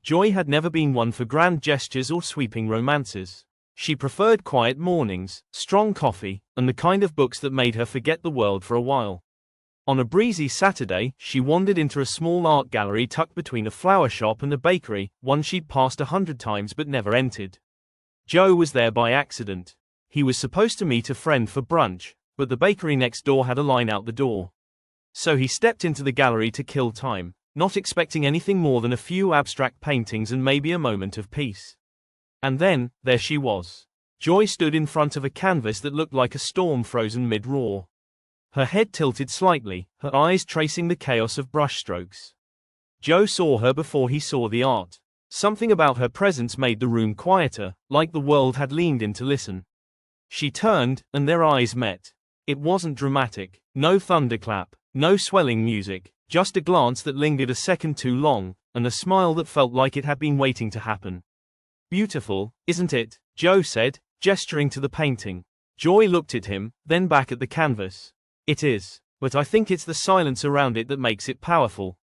Joy had never been one for grand gestures or sweeping romances. She preferred quiet mornings, strong coffee, and the kind of books that made her forget the world for a while. On a breezy Saturday, she wandered into a small art gallery tucked between a flower shop and a bakery, one she'd passed 100 times but never entered. Joe was there by accident. He was supposed to meet a friend for brunch, but the bakery next door had a line out the door. So he stepped into the gallery to kill time, not expecting anything more than a few abstract paintings and maybe a moment of peace. And then, there she was. Joy stood in front of a canvas that looked like a storm frozen mid-roar. Her head tilted slightly, her eyes tracing the chaos of brushstrokes. Joe saw her before he saw the art. Something about her presence made the room quieter, like the world had leaned in to listen. She turned, and their eyes met. It wasn't dramatic, no thunderclap, no swelling music, just a glance that lingered a second too long, and a smile that felt like it had been waiting to happen. "Beautiful, isn't it?" Joe said, gesturing to the painting. Joy looked at him, then back at the canvas. "It is, but I think it's the silence around it that makes it powerful."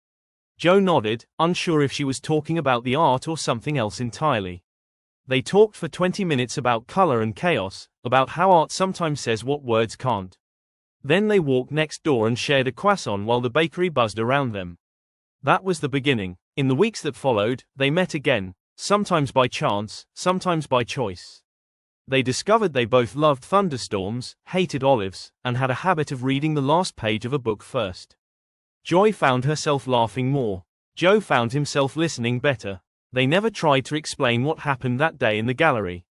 Joe nodded, unsure if she was talking about the art or something else entirely. They talked for 20 minutes about color and chaos, about how art sometimes says what words can't. Then they walked next door and shared a croissant while the bakery buzzed around them. That was the beginning. In the weeks that followed, they met again, sometimes by chance, sometimes by choice. They discovered they both loved thunderstorms, hated olives, and had a habit of reading the last page of a book first. Joy found herself laughing more. Joe found himself listening better. They never tried to explain what happened that day in the gallery.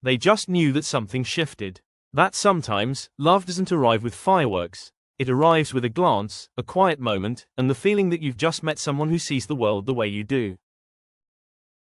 They just knew that something shifted. That sometimes, love doesn't arrive with fireworks. It arrives with a glance, a quiet moment, and the feeling that you've just met someone who sees the world the way you do.